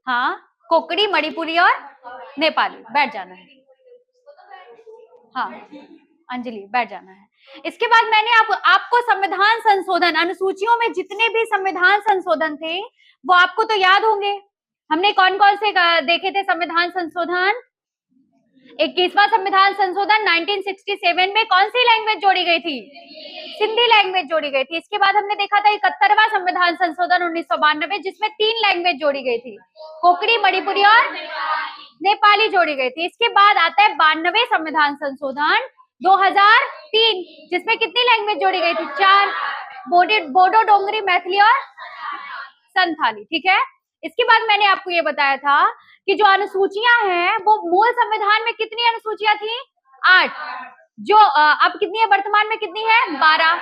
हाँ, कोकड़ी, मणिपुरी और नेपाली। बैठ जाना है। हाँ अंजलि, बैठ जाना है। इसके बाद मैंने आपको संविधान संशोधन, अनुसूचियों में जितने भी संविधान संशोधन थे वो आपको तो याद होंगे। हमने कौन कौन से देखे थे संविधान संशोधन? 21वां संविधान संशोधन 1967 में कौन सी लैंग्वेज जोड़ी गई थी? सिंधी लैंग्वेज जोड़ी गई थी। इसके बाद हमने देखा था 71वां संविधान संशोधन 1992 जिसमें 3 लैंग्वेज जोड़ी गई थी, कोकड़ी, मणिपुरी और नेपाली जोड़ी गई थी। इसके बाद आता है 92वें संविधान संशोधन 2003 जिसमें कितनी लैंग्वेज जोड़ी गई थी? 4, बोडो, डोंगरी, मैथिली और संथाली। ठीक है। इसके बाद मैंने आपको ये बताया था कि जो अनुसूचियां हैं वो मूल संविधान में कितनी अनुसूचियां थी? 8। जो अब कितनी है वर्तमान में? कितनी है? 12।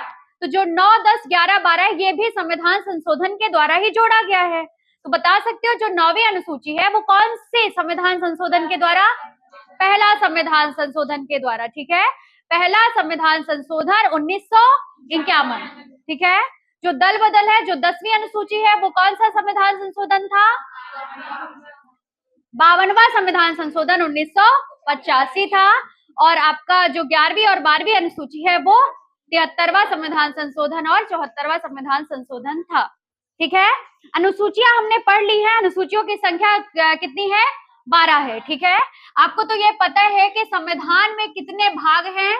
तो जो 9, 10, 11, 12 ये भी संविधान संशोधन के द्वारा ही जोड़ा गया है। तो बता सकते हो जो 9वीं अनुसूची है वो कौन से संविधान संशोधन के द्वारा? पहला संविधान संशोधन के द्वारा। ठीक है, पहला संविधान संशोधन 1951। ठीक है। जो दल बदल है, जो 10वीं अनुसूची है वो कौन सा संविधान संशोधन था? 52वां संविधान संशोधन 1985 था। और आपका जो 11वीं और 12वीं अनुसूची है वो 73वां संविधान संशोधन और 74वां संविधान संशोधन था। ठीक है। अनुसूचियां हमने पढ़ ली है। अनुसूचियों की संख्या कितनी है? 12 है। ठीक है। आपको तो ये पता है कि संविधान में कितने भाग हैं?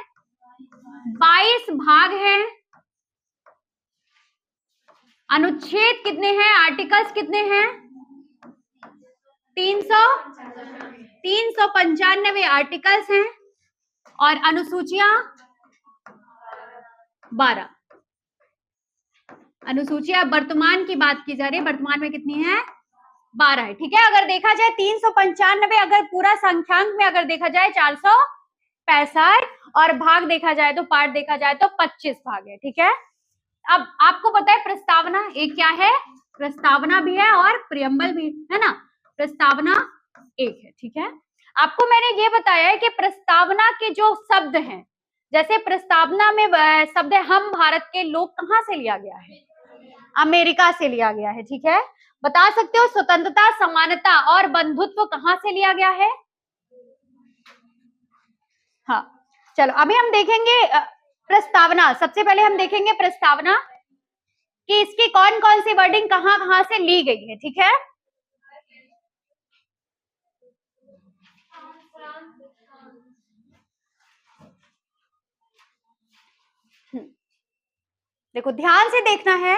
22 भाग हैं। अनुच्छेद कितने हैं? आर्टिकल्स कितने हैं? 395 आर्टिकल्स हैं और अनुसूचियां 12। अनुसूचियां वर्तमान की बात की जा रही है, वर्तमान में कितनी है? 12 है। ठीक है। अगर देखा जाए 395, अगर पूरा संख्यांक में अगर देखा जाए 465 और भाग देखा जाए तो पार्ट देखा जाए तो 25 भाग है। ठीक है। अब आपको पता है प्रस्तावना एक क्या है? प्रस्तावना भी है और प्रियम्बल भी है ना। प्रस्तावना एक है। ठीक है। आपको मैंने ये बताया है कि प्रस्तावना के जो शब्द हैं, जैसे प्रस्तावना में शब्द हम भारत के लोग कहां से लिया गया है? अमेरिका से लिया गया है। ठीक है। बता सकते हो स्वतंत्रता, समानता और बंधुत्व कहां से लिया गया है? हाँ चलो अभी हम देखेंगे प्रस्तावना। सबसे पहले हम देखेंगे प्रस्तावना कि इसकी कौन कौन सी वर्डिंग कहां कहां से ली गई है। ठीक है। देखो ध्यान से देखना है,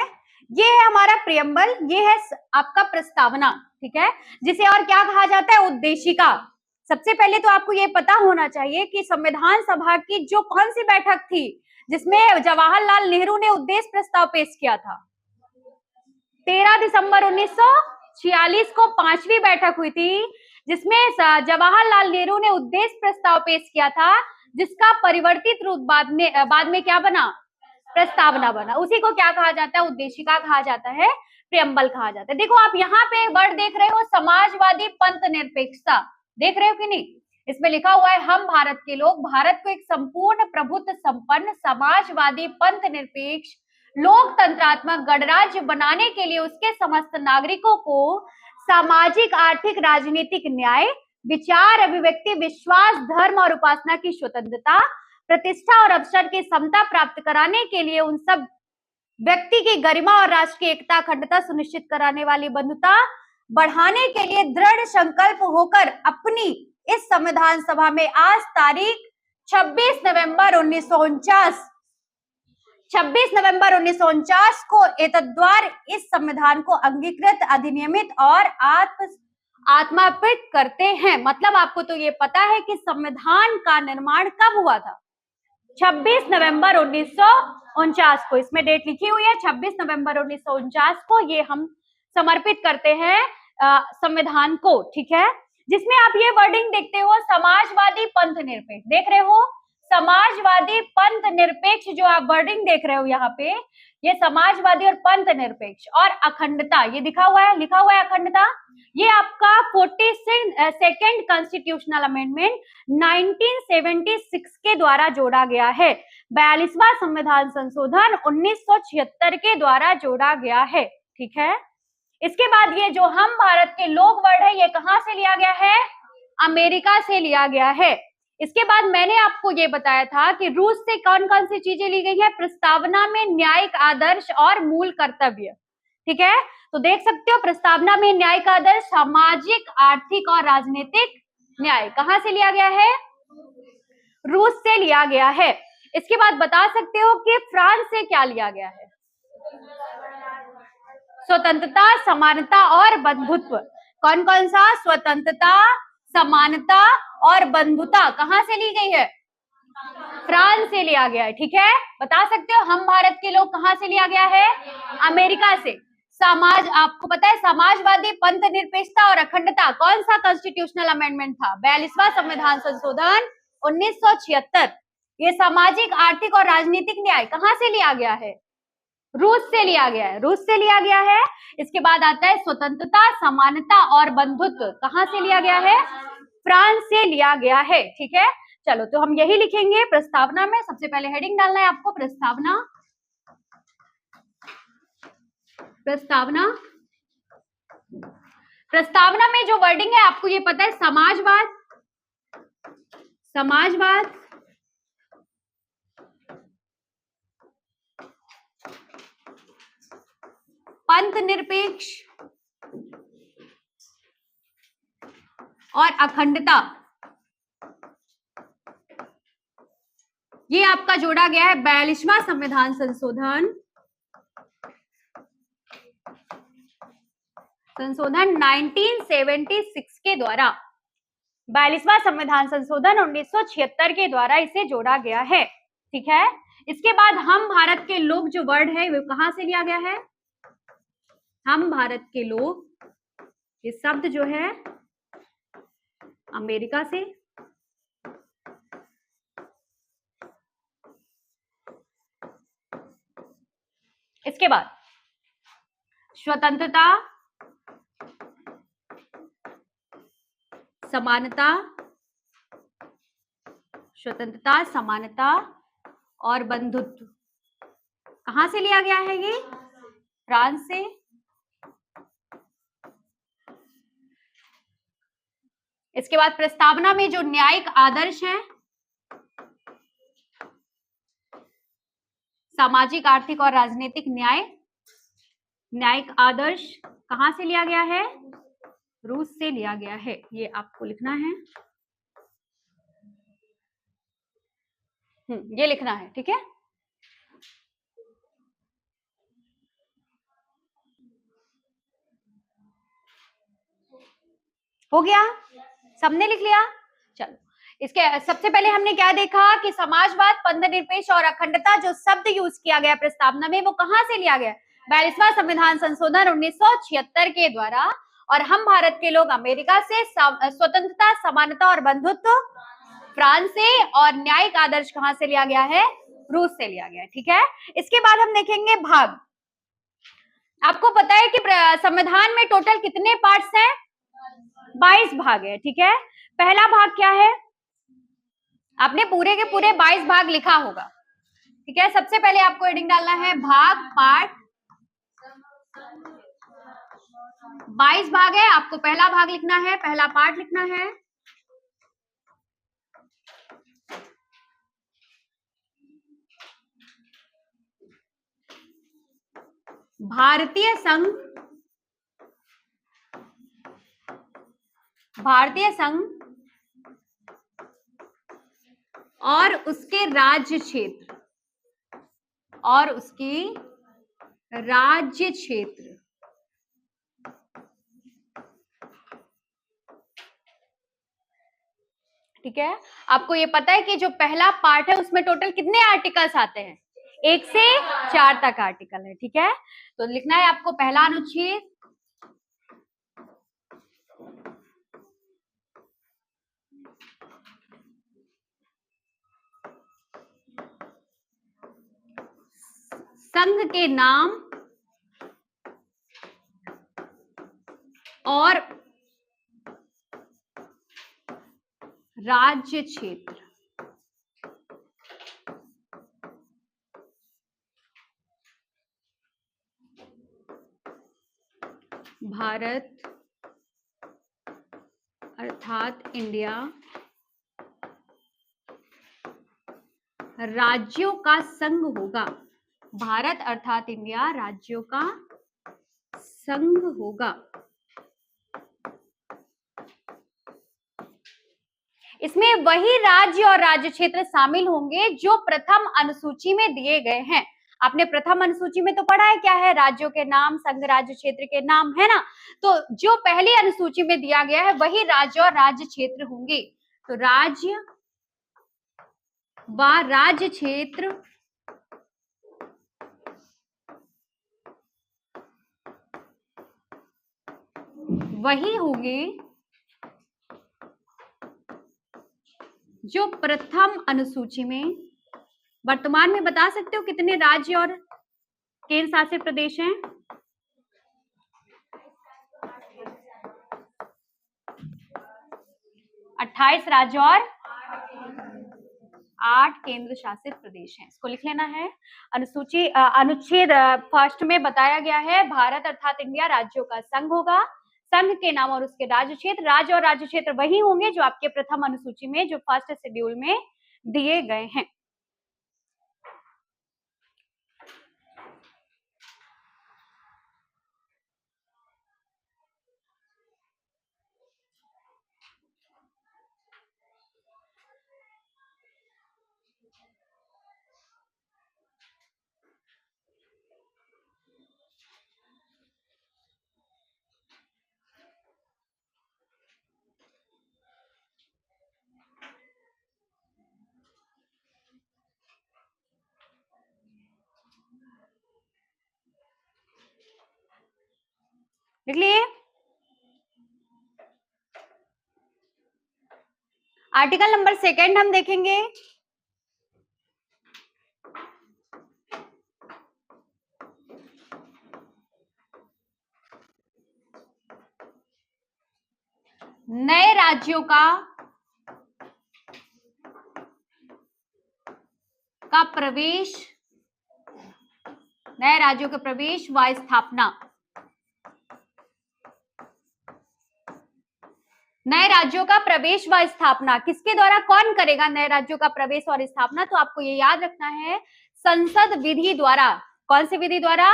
ये है हमारा प्रियम्बल, ये है आपका प्रस्तावना। ठीक है। जिसे और क्या कहा जाता है? उद्देशिका। सबसे पहले तो आपको ये पता होना चाहिए कि संविधान सभा की जो कौन सी बैठक थी जिसमें जवाहरलाल नेहरू ने उद्देश्य प्रस्ताव पेश किया था? 13 दिसंबर 1946 को 5वीं बैठक हुई थी जिसमें जवाहरलाल नेहरू ने उद्देश्य प्रस्ताव पेश किया था, जिसका परिवर्तित रूप बाद में क्या बना? प्रस्तावना बना। उसी को क्या कहा जाता है? उद्देशिका कहा जाता है, प्रियम्बल कहा जाता है। देखो आप यहाँ पे वर्ड देख रहे हो, समाजवादी पंथ निरपेक्षता, देख रहे हो कि नहीं? इसमें लिखा हुआ है हम भारत के लोग भारत को एक संपूर्ण प्रभुत्व संपन्न समाजवादी पंथ निरपेक्ष लोकतंत्रात्मक गणराज्य बनाने के लिए उसके समस्त नागरिकों को सामाजिक, आर्थिक, राजनीतिक न्याय, विचार, अभिव्यक्ति, विश्वास, धर्म और उपासना की स्वतंत्रता, प्रतिष्ठा और अवसर की समता प्राप्त कराने के लिए उन सब व्यक्ति की गरिमा और राष्ट्र की एकता, अखंडता सुनिश्चित कराने वाली बंधुता बढ़ाने के लिए दृढ़ संकल्प होकर अपनी इस संविधान सभा में आज तारीख 26 नवंबर 1949 को एतद्वार इस संविधान को अंगीकृत, अधिनियमित और आत्मार्पित करते हैं। मतलब आपको तो ये पता है कि संविधान का निर्माण कब हुआ था? 26 नवंबर 1949 को। इसमें डेट लिखी हुई है 26 नवंबर 1949 को ये हम समर्पित करते हैं संविधान को। ठीक है। जिसमें आप ये वर्डिंग देखते हो समाजवादी पंथ निरपेक्ष, देख रहे हो समाजवादी पंथ निरपेक्ष, जो आप वर्डिंग देख रहे हो यहाँ पे, ये समाजवादी और पंथ निरपेक्ष और अखंडता, ये लिखा हुआ है अखंडता। ये आपका 42nd कॉन्स्टिट्यूशनल अमेंडमेंट 1976 के द्वारा जोड़ा गया है। 42वां संविधान संशोधन 1976 के द्वारा जोड़ा गया है। ठीक है। इसके बाद ये जो हम भारत के लोग वर्ड ये कहां से लिया गया है? अमेरिका से लिया गया है। इसके बाद मैंने आपको ये बताया था कि रूस से कौन कौन सी चीजें ली गई है प्रस्तावना में? न्यायिक आदर्श और मूल कर्तव्य। ठीक है, तो देख सकते हो प्रस्तावना में न्यायिक आदर्श, सामाजिक, आर्थिक और राजनीतिक न्याय कहां से लिया गया है? रूस से लिया गया है। इसके बाद बता सकते हो कि फ्रांस से क्या लिया गया है? स्वतंत्रता, समानता और बंधुत्व। कौन कौन सा? स्वतंत्रता, समानता और बंधुता कहां से ली गई है? फ्रांस से लिया गया है। ठीक है, बता सकते हो हम भारत के लोग कहां से लिया गया है? अमेरिका से। समाज, आपको पता है समाजवादी, पंथ निरपेक्षता और अखंडता कौन सा कॉन्स्टिट्यूशनल अमेंडमेंट था? 42वां संविधान संशोधन 1976। ये सामाजिक, आर्थिक और राजनीतिक न्याय कहां से लिया गया है? रूस से लिया गया है। रूस से लिया गया है। इसके बाद आता है स्वतंत्रता, समानता और बंधुत्व कहां से लिया गया है? फ्रांस से लिया गया है। ठीक है, चलो तो हम यही लिखेंगे प्रस्तावना में। सबसे पहले हेडिंग डालना है आपको प्रस्तावना। प्रस्तावना, प्रस्तावना में जो वर्डिंग है आपको ये पता है, समाजवाद, समाजवाद, पंथ निरपेक्ष और अखंडता, ये आपका जोड़ा गया है 42वां संविधान संशोधन 1976 के द्वारा। 42वां संविधान संशोधन 1976 के द्वारा इसे जोड़ा गया है। ठीक है, इसके बाद हम भारत के लोग जो वर्ड है वो कहां से लिया गया है? हम भारत के लोग, ये शब्द जो है अमेरिका से। इसके बाद स्वतंत्रता, समानता, स्वतंत्रता, समानता और बंधुत्व कहां से लिया गया है? ये फ्रांस से। इसके बाद प्रस्तावना में जो न्यायिक आदर्श है, सामाजिक, आर्थिक और राजनीतिक न्याय, न्यायिक आदर्श कहां से लिया गया है? रूस से लिया गया है। ये आपको लिखना है, ये लिखना है। ठीक है, हो गया, सबने लिख लिया। चलो, इसके सबसे पहले हमने क्या देखा कि समाजवाद, पंथ निरपेक्ष और अखंडता जो शब्द यूज किया गया प्रस्तावना में वो कहां से लिया गया? 42वां संविधान संशोधन 1976 के द्वारा। और हम भारत के लोग अमेरिका से। स्वतंत्रता, समानता और बंधुत्व फ्रांस से। और न्यायिक आदर्श कहां से लिया गया है? रूस से लिया गया है। ठीक है, इसके बाद हम देखेंगे भाग। आपको पता है कि संविधान में टोटल कितने पार्ट्स हैं? 22 भाग है। ठीक है, पहला भाग क्या है? आपने पूरे के पूरे 22 भाग लिखा होगा। ठीक है, सबसे पहले आपको हेडिंग डालना है भाग, पार्ट। 22 भाग है, आपको पहला भाग लिखना है, पहला पार्ट लिखना है। भारतीय संघ, भारतीय संघ और उसके राज्य क्षेत्र, और उसके राज्य क्षेत्र। ठीक है, आपको ये पता है कि जो पहला पार्ट है उसमें टोटल कितने आर्टिकल्स आते हैं? 1 से 4 तक आर्टिकल है। ठीक है, तो लिखना है आपको पहला अनुच्छेद, संघ के नाम और राज्य क्षेत्र। भारत अर्थात इंडिया राज्यों का संघ होगा। भारत अर्थात इंडिया राज्यों का संघ होगा। इसमें वही राज्य और राज्य क्षेत्र शामिल होंगे जो प्रथम अनुसूची में दिए गए हैं। आपने प्रथम अनुसूची में तो पढ़ा है क्या है, राज्यों के नाम, संघ राज्य क्षेत्र के नाम, है ना। तो जो पहली अनुसूची में दिया गया है वही राज्य और राज्य क्षेत्र होंगे। तो राज्य व राज्य क्षेत्र वही होंगे जो प्रथम अनुसूची में। वर्तमान में बता सकते हो कितने राज्य और केंद्र शासित प्रदेश हैं? 28 राज्य और 8 केंद्र शासित प्रदेश हैं। इसको लिख लेना है। अनुच्छेद फर्स्ट में बताया गया है भारत अर्थात इंडिया राज्यों का संघ होगा। संघ के नाम और उसके राज्य क्षेत्र, राज्य और राज्य क्षेत्र वही होंगे जो आपके प्रथम अनुसूची में, जो फर्स्ट शेड्यूल में दिए गए हैं। लिख लिए। आर्टिकल नंबर 2 हम देखेंगे। नए राज्यों का प्रवेश, नए राज्यों के प्रवेश व स्थापना। नए राज्यों का प्रवेश व स्थापना किसके द्वारा, कौन करेगा नए राज्यों का प्रवेश और स्थापना? तो आपको ये याद रखना है, संसद विधि द्वारा। कौन सी विधि द्वारा?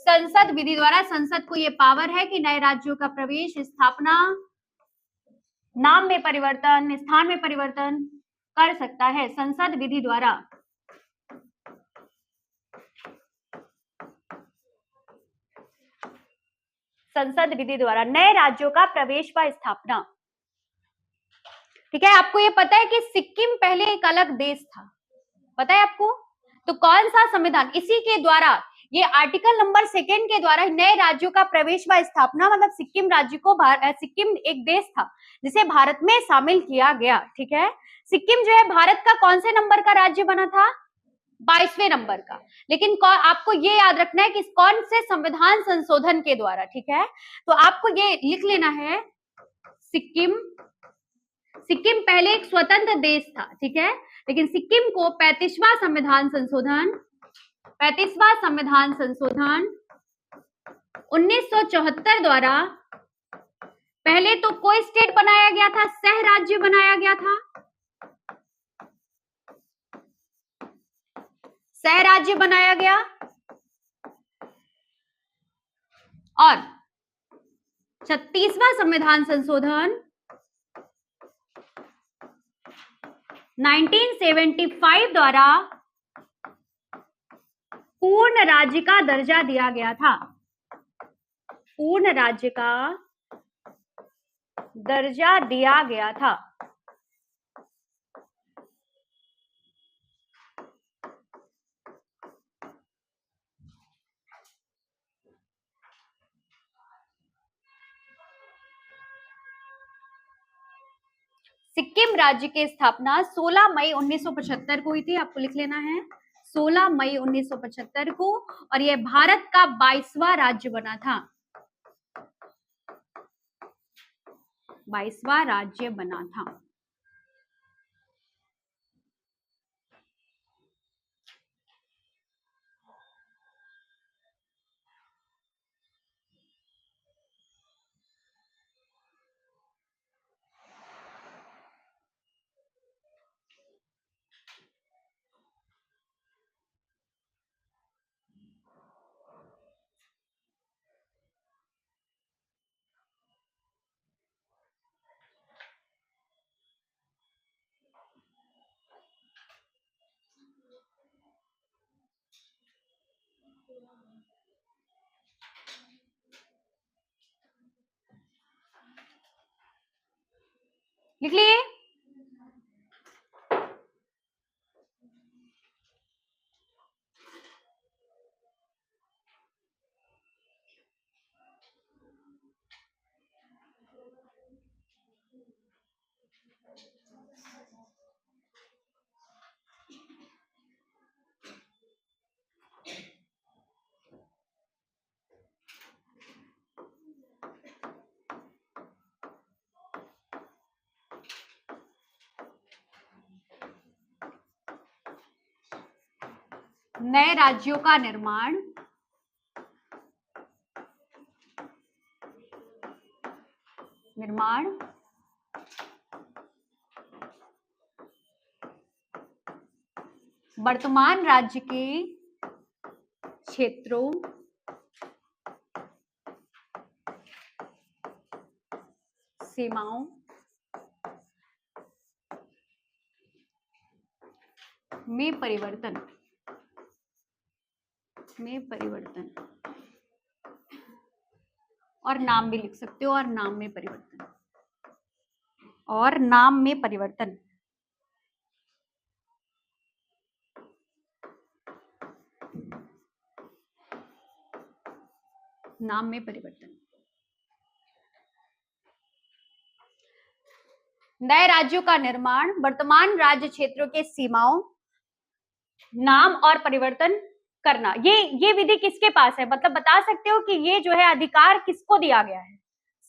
संसद विधि द्वारा। संसद को ये पावर है कि नए राज्यों का प्रवेश, स्थापना, नाम में परिवर्तन, स्थान में परिवर्तन कर सकता है संसद विधि द्वारा। संसद विधि द्वारा नए राज्यों का प्रवेश व स्थापना। ठीक है। आपको ये पता है कि सिक्किम पहले एक अलग देश था, पता है आपको? तो कौन सा संविधान, इसी के द्वारा, ये आर्टिकल नंबर 2 के द्वारा नए राज्यों का प्रवेश व स्थापना, मतलब सिक्किम राज्य को, सिक्किम एक देश था जिसे भारत में शामिल किया गया। ठीक है। सिक्किम जो है भारत का कौन से नंबर का राज्य बना था? 22वें नंबर का। लेकिन आपको ये याद रखना है कि कौन से संविधान संशोधन के द्वारा। ठीक है। तो आपको ये लिख लेना है, सिक्किम पहले एक स्वतंत्र देश था। ठीक है। लेकिन सिक्किम को 35वां संविधान संशोधन 1974 द्वारा पहले तो कोई स्टेट बनाया गया था, सह राज्य बनाया गया था, सह राज्य बनाया गया, और 36वां संविधान संशोधन 1975 द्वारा पूर्ण राज्य का दर्जा दिया गया था। पूर्ण राज्य का दर्जा दिया गया था। सिक्किम राज्य की स्थापना 16 मई 1975 को हुई थी। आपको लिख लेना है 16 मई 1975 को, और यह भारत का 22वां राज्य बना था। 22वां राज्य बना था। लिख लिए? नए राज्यों का निर्माण वर्तमान राज्य के क्षेत्रों सीमाओं में परिवर्तन और नाम भी लिख सकते हो, और नाम में परिवर्तन नाम में परिवर्तन। नए राज्यों का निर्माण, वर्तमान राज्य क्षेत्रों के सीमाओं, नाम और परिवर्तन करना। ये विधि किसके पास है? मतलब बता सकते हो कि ये जो है अधिकार किसको दिया गया है?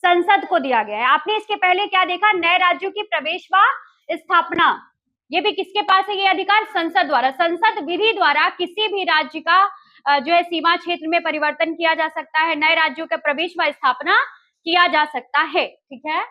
संसद को दिया गया है। आपने इसके पहले क्या देखा? नए राज्यों की प्रवेश व स्थापना, ये भी किसके पास है ये अधिकार? संसद द्वारा। संसद विधि द्वारा किसी भी राज्य का जो है सीमा क्षेत्र में परिवर्तन किया जा सकता है, नए राज्यों का प्रवेश व स्थापना किया जा सकता है। ठीक है,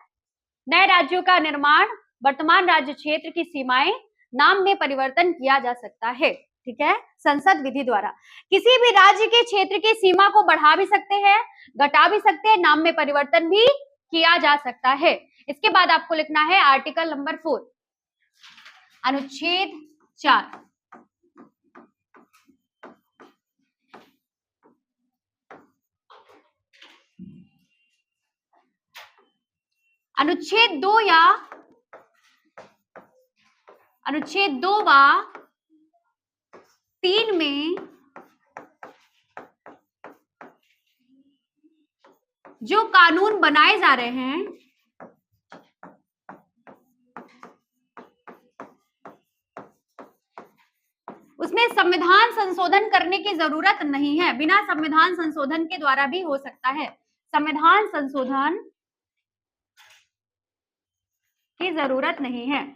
नए राज्यों का निर्माण, वर्तमान राज्य क्षेत्र की सीमाएं, नाम में परिवर्तन किया जा सकता है। ठीक है, संसद विधि द्वारा किसी भी राज्य के क्षेत्र की सीमा को बढ़ा भी सकते हैं, घटा भी सकते हैं, नाम में परिवर्तन भी किया जा सकता है। इसके बाद आपको लिखना है आर्टिकल नंबर 4, अनुच्छेद 4। अनुच्छेद 2 या अनुच्छेद 2 व 3 में जो कानून बनाए जा रहे हैं उसमें संविधान संशोधन करने की जरूरत नहीं है। बिना संविधान संशोधन के द्वारा भी हो सकता है। संविधान संशोधन की जरूरत नहीं है।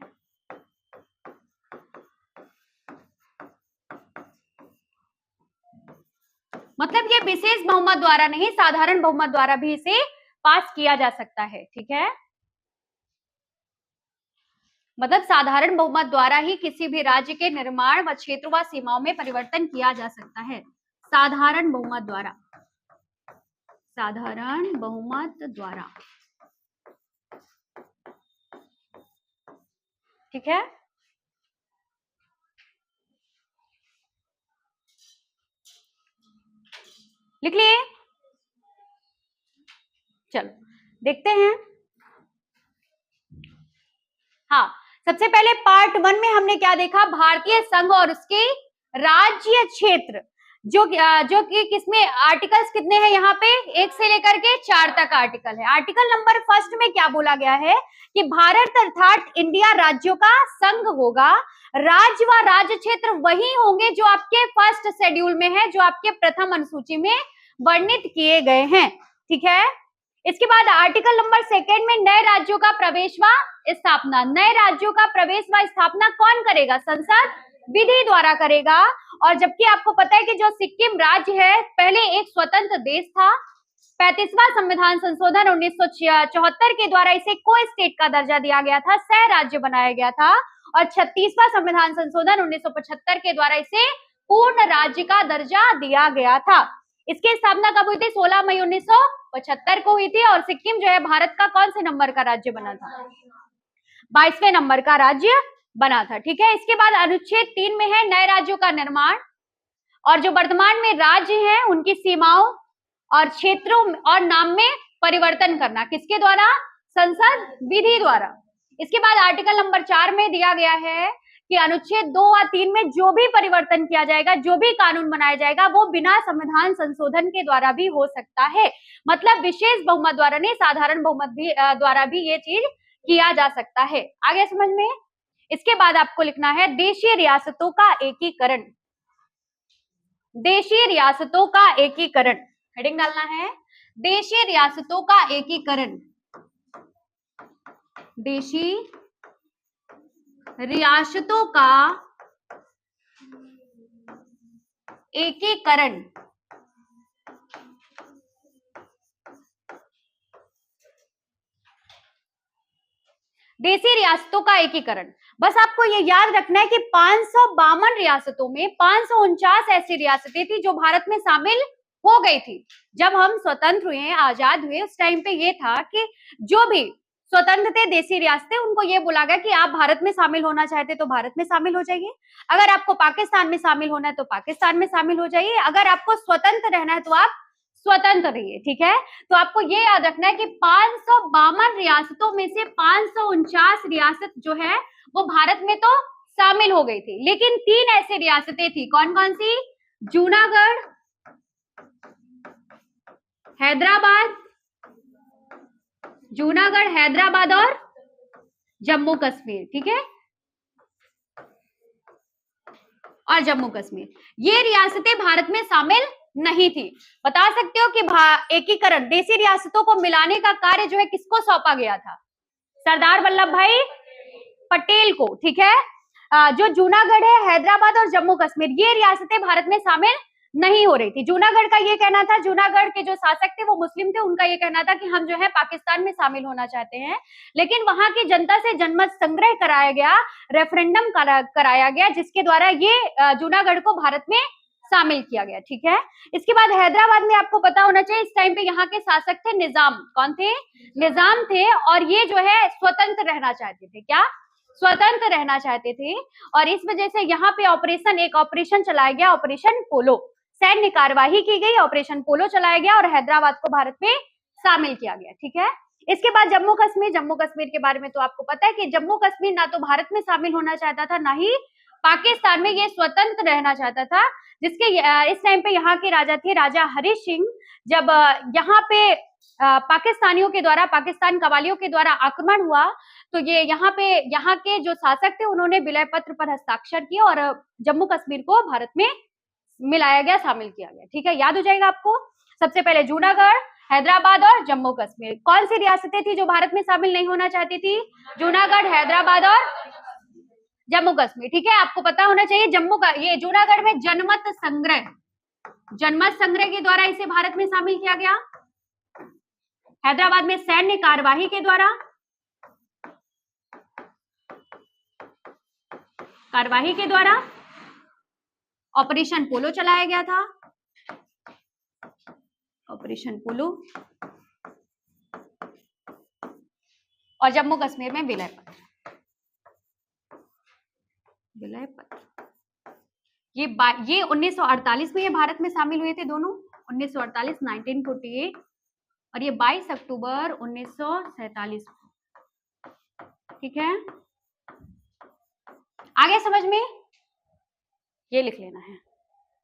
मतलब ये विशेष बहुमत द्वारा नहीं, साधारण बहुमत द्वारा भी इसे पास किया जा सकता है। ठीक है, मतलब साधारण बहुमत द्वारा ही किसी भी राज्य के निर्माण व क्षेत्र व सीमाओं में परिवर्तन किया जा सकता है। साधारण बहुमत द्वारा, साधारण बहुमत द्वारा। ठीक है, लिख लिए? चलो देखते हैं। हाँ, सबसे पहले पार्ट 1 में हमने क्या देखा? भारतीय संघ और उसके राज्य क्षेत्र, जो कि किसमें आर्टिकल्स कितने हैं यहाँ पे? 1 से लेकर के 4 तक आर्टिकल है। आर्टिकल नंबर 1 में क्या बोला गया है कि भारत अर्थात इंडिया राज्यों का संघ होगा। राज्य व राज्य क्षेत्र वही होंगे जो आपके फर्स्ट शेड्यूल में है, जो आपके प्रथम अनुसूची में वर्णित किए गए हैं। ठीक है, इसके बाद आर्टिकल नंबर 2 में नए राज्यों का प्रवेश व स्थापना। नए राज्यों का प्रवेश व स्थापना कौन करेगा? संसद विधि द्वारा करेगा। और जबकि आपको पता है कि जो सिक्किम राज्य है पहले एक स्वतंत्र देश था। 35वां संविधान संशोधन 1974 के द्वारा इसे को स्टेट का दर्जा दिया गया था, सह राज्य बनाया गया था। और 36वां संविधान संशोधन 1975 के द्वारा इसे पूर्ण राज्य का दर्जा दिया गया था। इसकी स्थापना कब हुई थी? 16 मई 1975 को हुई थी। और सिक्किम जो है भारत का कौन से नंबर का राज्य बना था? 22वें नंबर का राज्य बना था। ठीक है, इसके बाद अनुच्छेद 3 में है नए राज्यों का निर्माण। और जो वर्तमान में राज्य हैं उनकी सीमाओं और क्षेत्रों और नाम में परिवर्तन करना, किसके द्वारा? संसद विधि द्वारा। इसके बाद आर्टिकल नंबर 4 में दिया गया है कि अनुच्छेद 2 और 3 में जो भी परिवर्तन किया जाएगा, जो भी कानून बनाया जाएगा, वो बिना संविधान संशोधन के द्वारा भी हो सकता है। मतलब विशेष बहुमत द्वारा नहीं, साधारण बहुमत भी द्वारा भी ये चीज किया जा सकता है। आगे समझ में। इसके बाद आपको लिखना है देशीय रियासतों का एकीकरण। देशीय रियासतों का एकीकरण, हेडिंग डालना है देशीय रियासतों का एकीकरण। देशीय रियासतों का एकीकरण। देशी रियासतों का एकीकरण, बस आपको ये याद रखना है कि 552 रियासतों में 549 ऐसी रियासतें थी जो भारत में शामिल हो गई थी। जब हम स्वतंत्र हुए, आजाद हुए, उस टाइम पे ये था कि जो भी स्वतंत्र थे देशी रियासतें, उनको ये बोला गया कि आप भारत में शामिल होना चाहते तो भारत में शामिल हो जाइए, अगर आपको पाकिस्तान में शामिल होना है तो पाकिस्तान में शामिल हो जाइए, अगर आपको स्वतंत्र रहना है तो आप स्वतंत्र रहिए। ठीक है, तो आपको ये याद रखना है कि 552 रियासतों में से 549 रियासत जो है वो भारत में तो शामिल हो गई थी, लेकिन 3 ऐसी रियासतें थी। कौन कौन सी? जूनागढ़, हैदराबाद, जूनागढ़, हैदराबाद और जम्मू कश्मीर। ठीक है, और जम्मू कश्मीर, ये रियासतें भारत में शामिल नहीं थी। बता सकते हो कि एकीकरण, देशी रियासतों को मिलाने का कार्य जो है किसको सौंपा गया था? सरदार वल्लभ भाई पटेल को। ठीक है, जो जूनागढ़ है, हैदराबाद और जम्मू कश्मीर, ये रियासतें भारत में शामिल नहीं हो रही थी। जूनागढ़ का ये कहना था, जूनागढ़ के जो शासक थे वो मुस्लिम थे, उनका ये कहना था कि हम जो है पाकिस्तान में शामिल होना चाहते हैं, लेकिन वहां की जनता से जनमत संग्रह कराया गया, रेफरेंडम कराया गया, जिसके द्वारा ये जूनागढ़ को भारत में शामिल किया गया। ठीक है, इसके बाद हैदराबाद में आपको पता होना चाहिए इस टाइम पे यहाँ के शासक थे निजाम। कौन थे? निजाम थे, और ये जो है स्वतंत्र रहना चाहते थे। क्या? स्वतंत्र रहना चाहते थे, और इस वजह से यहाँ पे एक ऑपरेशन चलाया गया, ऑपरेशन पोलो, सैन्य कार्यवाही की गई, ऑपरेशन पोलो चलाया गया और हैदराबाद को भारत में शामिल किया गया। ठीक है, इसके बाद जम्मू कश्मीर के बारे में तो आपको पता है कि जम्मू कश्मीर ना तो भारत में शामिल होना चाहता था, ना ही पाकिस्तान में, ये स्वतंत्र रहना चाहता था। जिसके इस टाइम पे यहाँ के राजा थे राजा हरि सिंह। जब यहाँ पे पाकिस्तानियों के द्वारा, पाकिस्तान कवालियों के द्वारा आक्रमण हुआ, तो ये यहाँ के जो शासक थे उन्होंने विलय पत्र पर हस्ताक्षर किए और जम्मू कश्मीर को भारत में मिलाया गया, शामिल किया गया। ठीक है, याद हो जाएगा आपको। सबसे पहले जूनागढ़, हैदराबाद और जम्मू कश्मीर। कौन सी रियासतें थी जो भारत में शामिल नहीं होना चाहती थी? जूनागढ़, हैदराबाद और जम्मू कश्मीर। ठीक है, आपको पता होना चाहिए ये जूनागढ़ में जनमत संग्रह के द्वारा इसे भारत में शामिल किया गया। हैदराबाद में सैन्य कार्यवाही के द्वारा, ऑपरेशन पोलो चलाया गया था, ऑपरेशन पोलो, और जम्मू कश्मीर में विलय पत्र। ये 1948 में ये भारत में शामिल हुए थे दोनों, 1948 1948, और ये 22 अक्टूबर 1947। ठीक है, आगे समझ में ये लिख लेना है।